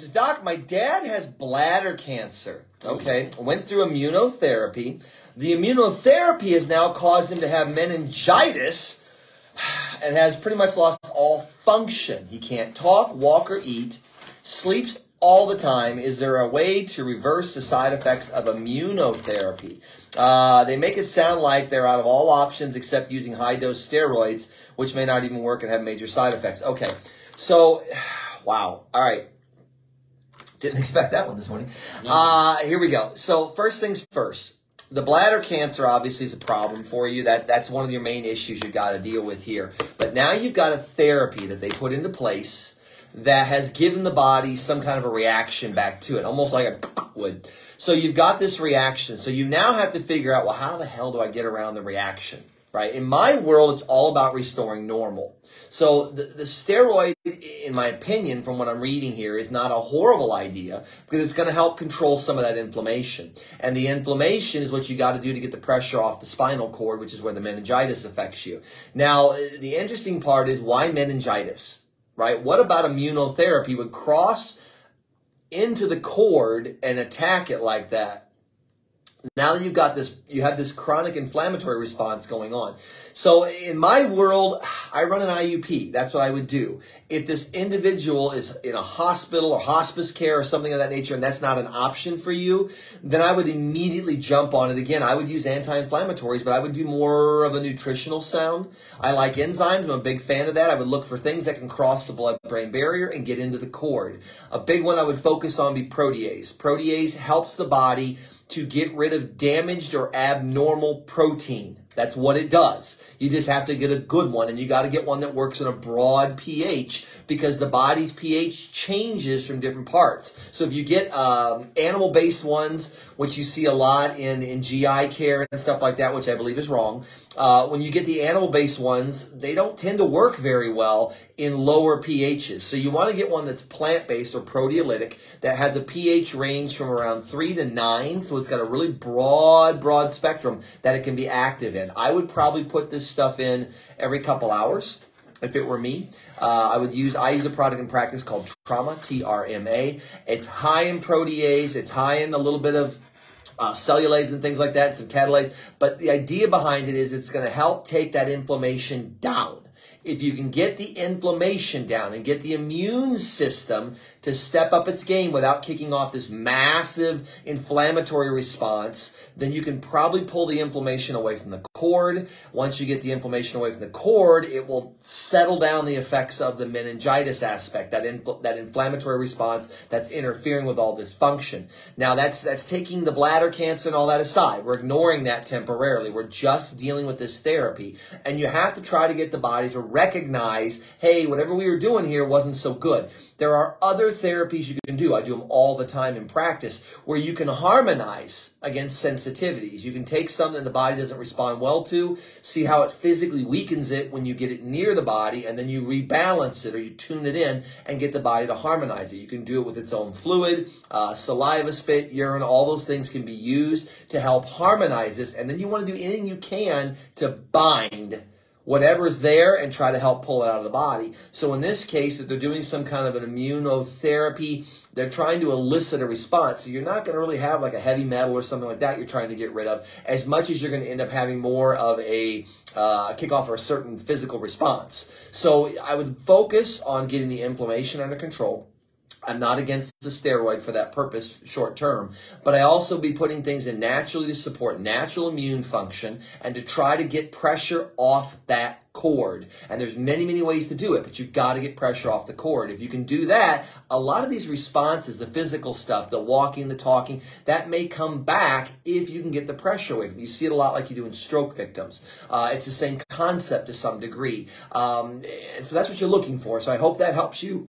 says, Doc, my dad has bladder cancer. Okay, went through immunotherapy. The immunotherapy has now caused him to have meningitis and has pretty much lost all function. He can't talk, walk, or eat, sleeps all the time. Is there a way to reverse the side effects of immunotherapy? They make it sound like they're out of all options except using high-dose steroids, which may not even work and have major side effects. Okay, so, wow. All right. Didn't expect that one this morning. Here we go. So first things first. The bladder cancer obviously is a problem for you. That's one of your main issues you've got to deal with here. But now you've got a therapy that they put into place that has given the body some kind of a reaction back to it, almost like a would. So you've got this reaction. So you now have to figure out, well, how the hell do I get around the reaction, right? In my world, it's all about restoring normal. So the steroid, in my opinion, from what I'm reading here, is not a horrible idea because it's going to help control some of that inflammation. And the inflammation is what you got to do to get the pressure off the spinal cord, which is where the meningitis affects you. Now, the interesting part is why meningitis, right? What about immunotherapy would cross into the cord and attack it like that? Now that you've got this, you have this chronic inflammatory response going on. So in my world, I run an IUP. That's what I would do. If this individual is in a hospital or hospice care or something of that nature, and that's not an option for you, then I would immediately jump on it. Again, I would use anti-inflammatories, but I would do more of a nutritional sound. I like enzymes. I'm a big fan of that. I would look for things that can cross the blood-brain barrier and get into the cord. A big one I would focus on would be protease. Protease helps the body to get rid of damaged or abnormal protein. That's what it does. You just have to get a good one, and you got to get one that works in a broad pH because the body's pH changes from different parts. So if you get animal-based ones, which you see a lot in GI care and stuff like that, which I believe is wrong, when you get the animal-based ones, they don't tend to work very well in lower pHs. So you want to get one that's plant-based or proteolytic that has a pH range from around 3 to 9, so it's got a really broad spectrum that it can be active in. I would probably put this stuff in every couple hours. If it were me, I use a product in practice called Trauma, T-R-M-A. It's high in protease. It's high in a little bit of cellulase and things like that, and some catalase. But the idea behind it is it's going to help take that inflammation down. If you can get the inflammation down and get the immune system to step up its game without kicking off this massive inflammatory response, then you can probably pull the inflammation away from the cord. Once you get the inflammation away from the cord, it will settle down the effects of the meningitis aspect, that inflammatory response that's interfering with all this function. Now, that's taking the bladder cancer and all that aside. We're ignoring that temporarily. We're just dealing with this therapy. And you have to try to get the body to recognize, hey, whatever we were doing here wasn't so good. There are other therapies you can do. I do them all the time in practice where you can harmonize against sensitivities. You can take something the body doesn't respond well to, see how it physically weakens it when you get it near the body, and then you rebalance it or you tune it in and get the body to harmonize it. You can do it with its own fluid, saliva, spit, urine. All those things can be used to help harmonize this. And then you want to do anything you can to bind whatever's there and try to help pull it out of the body. So in this case, if they're doing some kind of an immunotherapy, they're trying to elicit a response. So you're not going to really have like a heavy metal or something like that you're trying to get rid of, as much as you're going to end up having more of a kickoff or a certain physical response. So I would focus on getting the inflammation under control. I'm not against the steroid for that purpose short term, but I also be putting things in naturally to support natural immune function and to try to get pressure off that cord. And there's many ways to do it, but you've got to get pressure off the cord. If you can do that, a lot of these responses, the physical stuff, the walking, the talking, that may come back if you can get the pressure away. You see it a lot like you do in stroke victims. It's the same concept to some degree. And so that's what you're looking for. So I hope that helps you